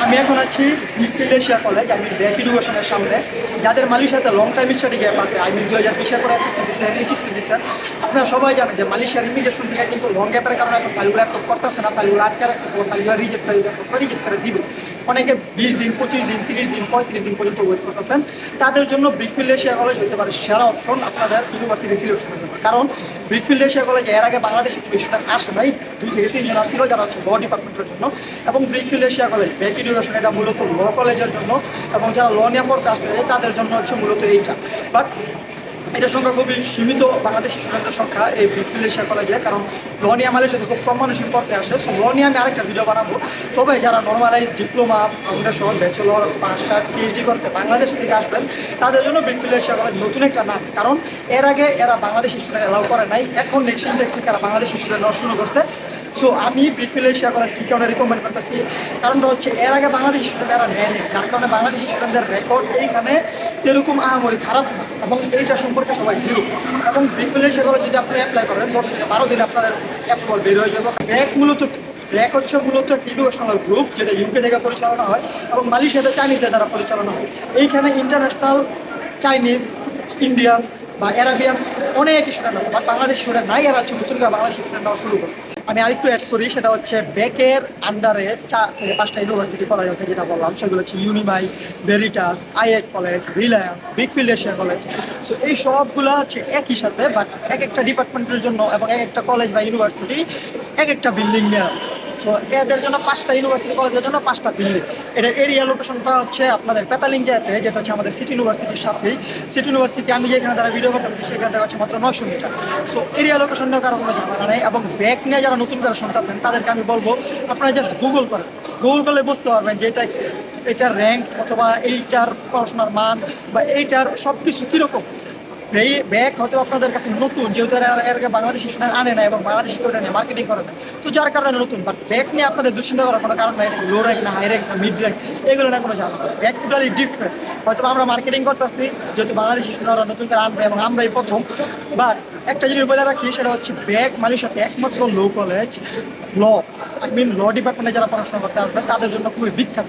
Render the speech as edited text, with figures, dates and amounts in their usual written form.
আমি এখন আছি মিডফিল্ড এশিয়া কলেজ। আমি ব্যাক এডুকেশনের সামনে, যাদের মালয়েশিয়াতে লং টাইম স্টাডি গ্যাপ আছে। আমি 2020 করে এসএসসি দিচ্ছেন, এইচএসসি দিচ্ছেন। আপনারা সবাই জানেন যে মালয়েশিয়ার ইমিগ্রেশন থেকে কিন্তু লং গ্যাপের কারণে এখন ফাইলগুলো অ্যাপ্রুভ করতেছে না, ফাইলগুলো আটকে রাখছে, তো ফাইলগুলো রিজেক্ট করে দিতেছে, রিজেক্ট করে দিবে। অনেকে 20 দিন, 25 দিন, 30 দিন, 35 দিন পর্যন্ত ওয়েট করতেছেন। তাদের জন্য ব্রিকফিল্ড এশিয়া কলেজ হতে পারে সেরা অপশন আপনাদের ইউনিভার্সিটি সিলেকশনের জন্য। কারণ ব্রিকফিল্ড এশিয়া কলেজ এর আগে বাংলাদেশি স্টুডেন্ট আসে নাই, 2 থেকে 3 জন আসছিল যারা হচ্ছে ল ডিপার্টমেন্টের জন্য। এবং brickfield Asia college back education এটা মূলত ল কলেজের জন্য, এবং যারা ল নিয়ে পড়তে আসতে চায় তাদের জন্য হচ্ছে মূলত এইটা। বাট এটার সংখ্যা খুবই সীমিত, বাংলাদেশি স্টুডেন্টের সংখ্যা এই ব্রিকফিল্ড এশিয়া কলেজে। কারণ ল নিয়ে মালয়েশিয়াতে খুব কম মানুষই পড়তে আসে। সো ল নিয়ে আমি আরেকটা ভিডিও বানাবো। তবে যারা normalise diploma, foundation, bachelor, masters, PhD করতে বাংলাদেশ থেকে আসবেন, তাদের জন্য ব্রিকফিল্ড এশিয়া কলেজ নতুন একটা নাম। কারণ এর আগে এরা বাংলাদেশি স্টুডেন্ট অ্যালাউ করে নাই, এখন নেক্সট ইনটেক থেকে এরা বাংলাদেশি স্টুডেন্ট নেওয়া শুরু করছে। সো আমি ব্রিকফিল্ড এশিয়া কলেজ কি কারণে রিকমেন্ড করতেছি, কারণটা হচ্ছে এর আগে বাংলাদেশি স্টুডেন্ট এরা নেয়নি, যার কারণে বাংলাদেশি স্টুডেন্টদের রেকর্ড এইখানে এরকম আহামরি খারাপ না, এবং এইটা সম্পর্কে সবাই জিরো। এবং ব্রিকফিল্ড এশিয়া কলেজ যদি আপনি অ্যাপ্লাই করেন 10 থেকে 12 দিনে আপনাদের অ্যাপ্রুভাল বের হয়ে যাবে। ব্যাক হচ্ছে মূলত একটা এডুকেশনাল গ্রুপ, যেটা ইউকে থেকে পরিচালনা হয় এবং মালয়েশিয়াতে চাইনিজদের দ্বারা পরিচালনা হয়। এইখানে ইন্টারন্যাশনাল, চাইনিজ, ইন্ডিয়ান বা অ্যারাবিয়ান অনেক স্টুডেন্ট আছে, বাট বাংলাদেশ স্টুডেন্ট নাই। এরা হচ্ছে নতুন করে বাংলাদেশি স্টুডেন্ট নেওয়া শুরু করছে। আমি আরেকটু অ্যাড করি, সেটা হচ্ছে ব্যাকের আন্ডারে 4 থেকে 5টা ইউনিভার্সিটি কলেজ আছে, যেটা বললাম সেগুলো হচ্ছে ইউনিমাই, ভেরিটাস, আইএক college, Reliance, Brickfield Asia College. So এই সবগুলো হচ্ছে একই সাথে, বাট এক একটা ডিপার্টমেন্টের জন্য এবং এক একটা কলেজ বা ইউনিভার্সিটি এক একটা বিল্ডিং নেওয়া। সো এদের জন্য 5টা ইউনিভার্সিটি কলেজের জন্য 5টা বিল্ডিং। এটা এরিয়া লোকেশনটা হচ্ছে আপনাদের পেতালিংজাতে, যেটা হচ্ছে আমাদের সিটি ইউনিভার্সিটির সাথেই। সিটি ইউনিভার্সিটি আমি যেখানে তারা ভিডিও করতেছি সেখানে দেখা হচ্ছে মাত্র 900 মিটার। সো এরিয়া লোকেশন নিয়ে কারো কোনো ঝামেলা নেই। এবং ব্যাক নিয়ে যারা নতুন করে শুনতেছেন তাদেরকে আমি বলবো আপনারা জাস্ট গুগল করেন। গুগল করলে বুঝতে পারবেন যে এটার র্যাঙ্ক অথবা এইটার পড়াশোনার মান বা এইটার সব কিছু কীরকম। এই ব্যাগ হয়তো আপনাদের কাছে নতুন, যেহেতু এর আগে বাংলাদেশি স্টুডেন্ট আনে না এবং বাংলাদেশি স্টুডেন্ট মার্কেটিং করে না, তো যার কারণে নতুন। বাট ব্যাগ নিয়ে আপনাদের দুশ্চিন্তা করার কোনো কারণ নাই। লো র্যাঙ্ক না, হাই র্যাঙ্ক না, মিড র্যাঙ্ক, এগুলো না কোনো জানা। Bag totally different. হয়তো আমরা মার্কেটিং করতেছি যেহেতু বাংলাদেশি স্টুডেন্টরা নতুন করে আনবে এবং আমরাই প্রথম। বাট একটা জিনিস বলে রাখি, সেটা হচ্ছে ব্যাগ মালয়েশিয়াতে একমাত্র লো কলেজ, ল, আই মিন ল ডিপার্টমেন্টে যারা পড়াশোনা করতে আসবে তাদের জন্য খুবই বিখ্যাত।